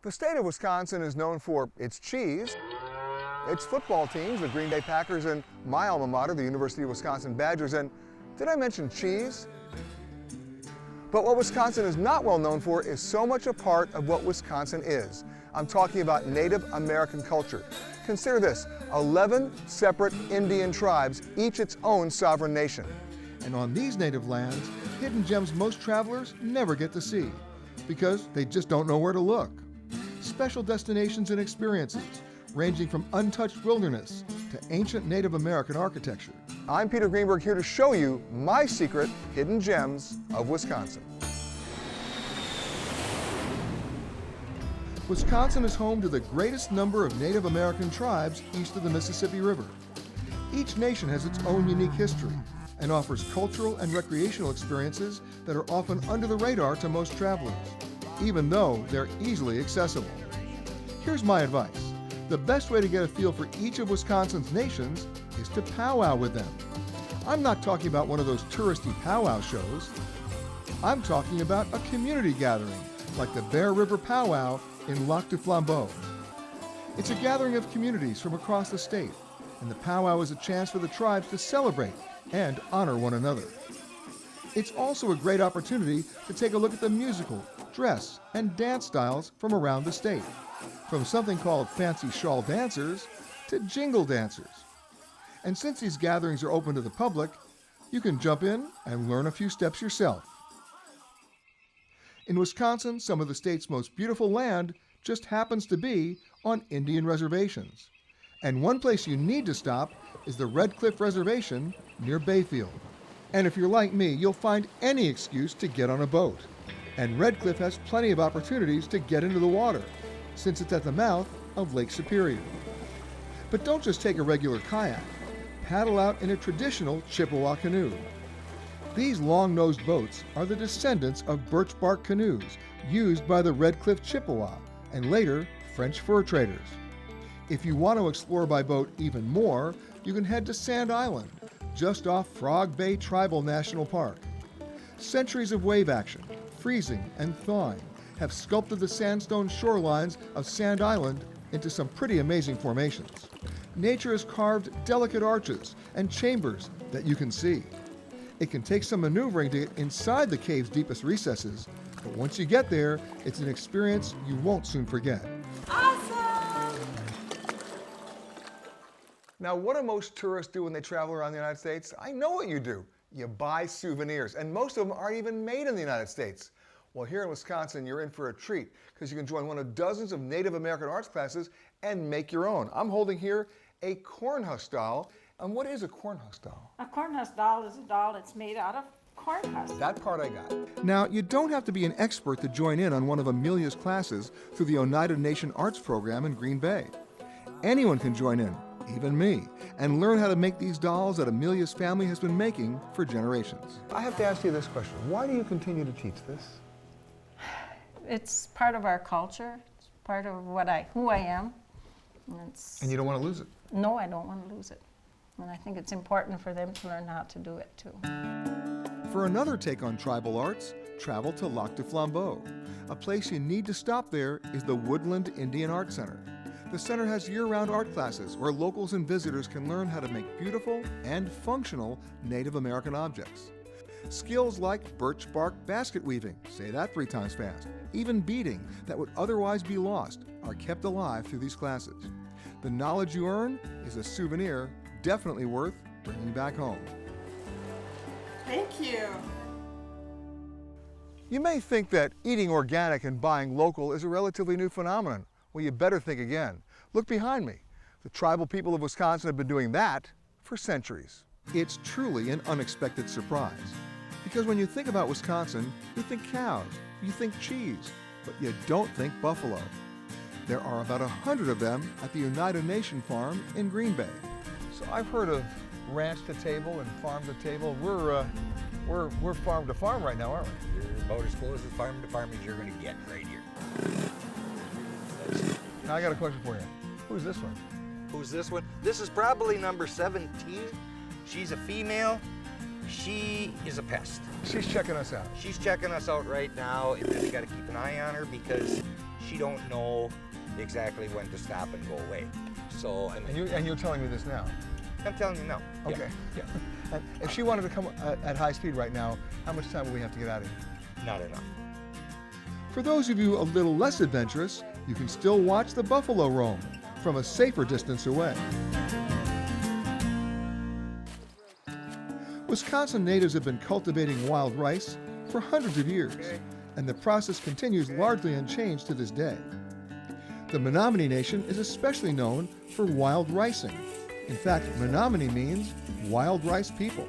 The state of Wisconsin is known for its cheese, its football teams, the Green Bay Packers, and my alma mater, the University of Wisconsin Badgers. And did I mention cheese? But what Wisconsin is not well known for is so much a part of what Wisconsin is. I'm talking about Native American culture. Consider this, 11 separate Indian tribes, each its own sovereign nation. And on these native lands, hidden gems most travelers never get to see because they just don't know where to look. Special destinations and experiences, ranging from untouched wilderness to ancient Native American architecture. I'm Peter Greenberg, here to show you my secret hidden gems of Wisconsin. Wisconsin is home to the greatest number of Native American tribes east of the Mississippi River. Each nation has its own unique history and offers cultural and recreational experiences that are often under the radar to most travelers, even though they're easily accessible. Here's my advice. The best way to get a feel for each of Wisconsin's nations is to powwow with them. I'm not talking about one of those touristy powwow shows. I'm talking about a community gathering, like the Bear River Powwow in Lac du Flambeau. It's a gathering of communities from across the state, and the powwow is a chance for the tribes to celebrate and honor one another. It's also a great opportunity to take a look at the musical, dress, and dance styles from around the state, from something called fancy shawl dancers to jingle dancers. And since these gatherings are open to the public, you can jump in and learn a few steps yourself. In Wisconsin, some of the state's most beautiful land just happens to be on Indian reservations. And one place you need to stop is the Red Cliff Reservation near Bayfield. And if you're like me, you'll find any excuse to get on a boat. And Red Cliff has plenty of opportunities to get into the water, since it's at the mouth of Lake Superior. But don't just take a regular kayak. Paddle out in a traditional Chippewa canoe. These long-nosed boats are the descendants of birch bark canoes used by the Red Cliff Chippewa and later French fur traders. If you want to explore by boat even more, you can head to Sand Island, just off Frog Bay Tribal National Park. Centuries of wave action, freezing and thawing have sculpted the sandstone shorelines of Sand Island into some pretty amazing formations. Nature has carved delicate arches and chambers that you can see. It can take some maneuvering to get inside the cave's deepest recesses, but once you get there, it's an experience you won't soon forget. Awesome! Now, what do most tourists do when they travel around the United States? I know what you do. You buy souvenirs, and most of them aren't even made in the United States. Well, here in Wisconsin, you're in for a treat because you can join one of dozens of Native American arts classes and make your own. I'm holding here a cornhusk doll. And what is a cornhusk doll? A cornhusk doll is a doll that's made out of corn husks. That part I got. Now, you don't have to be an expert to join in on one of Amelia's classes through the Oneida Nation Arts Program in Green Bay. Anyone can join in, even me, and learn how to make these dolls that Amelia's family has been making for generations. I have to ask you this question. Why do you continue to teach this? It's part of our culture. It's part of who I am. And you don't want to lose it? No, I don't want to lose it. And I think it's important for them to learn how to do it too. For another take on tribal arts, travel to Lac du Flambeau. A place you need to stop there is the Woodland Indian Art Center. The center has year-round art classes where locals and visitors can learn how to make beautiful and functional Native American objects. Skills like birch bark basket weaving, say that 3 times fast, even beading that would otherwise be lost are kept alive through these classes. The knowledge you earn is a souvenir definitely worth bringing back home. Thank you. You may think that eating organic and buying local is a relatively new phenomenon. Well, you better think again. Look behind me. The tribal people of Wisconsin have been doing that for centuries. It's truly an unexpected surprise. Because when you think about Wisconsin, you think cows, you think cheese, but you don't think buffalo. There are about 100 of them at the Oneida Nation farm in Green Bay. So I've heard of ranch to table and farm to table. We're farm to farm right now, aren't we? You're about as close as farm to farm as you're going to get right here. Now I got a question for you. Who's this one? Who's this one? This is probably number 17. She's a female. She is a pest. She's checking us out. She's checking us out right now, and we got to keep an eye on her because she don't know exactly when to stop and go away. So, I mean, And you're telling me this now? I'm telling you no. Yeah, Okay. yeah. And if she wanted to come at high speed right now, how much time would we have to get out of here? Not enough. For those of you a little less adventurous, you can still watch the buffalo roam from a safer distance away. Wisconsin natives have been cultivating wild rice for hundreds of years, and the process continues largely unchanged to this day. The Menominee Nation is especially known for wild ricing. In fact, Menominee means wild rice people.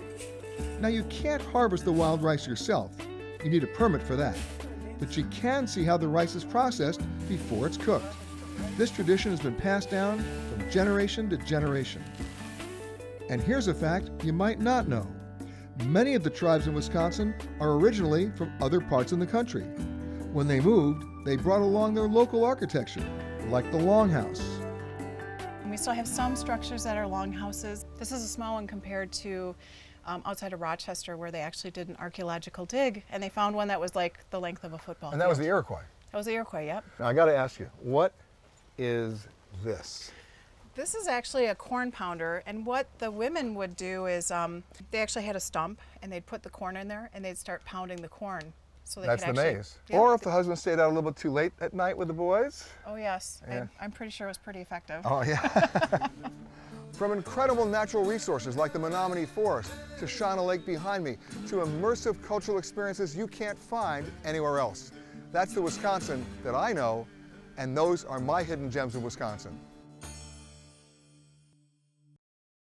Now, you can't harvest the wild rice yourself. You need a permit for that. But you can see how the rice is processed before it's cooked. This tradition has been passed down from generation to generation. And here's a fact you might not know. Many of the tribes in Wisconsin are originally from other parts in the country. When they moved, they brought along their local architecture, like the longhouse. And we still have some structures that are longhouses. This is a small one compared to outside of Rochester, where they actually did an archaeological dig, and they found one that was like the length of a football And that was field. the Iroquois. That was the Iroquois, yep. Now I got to ask you, what is this? This is actually a corn pounder, and what the women would do is they actually had a stump, and they'd put the corn in there, and they'd start pounding the corn. So they That's could the actually, maize. Yep. Or if the husband stayed out a little bit too late at night with the boys. Oh yes, Yeah. I'm pretty sure it was pretty effective. Oh, yeah. From incredible natural resources like the Menominee Forest to Channa Lake behind me, to immersive cultural experiences you can't find anywhere else. That's the Wisconsin that I know, and those are my hidden gems of Wisconsin.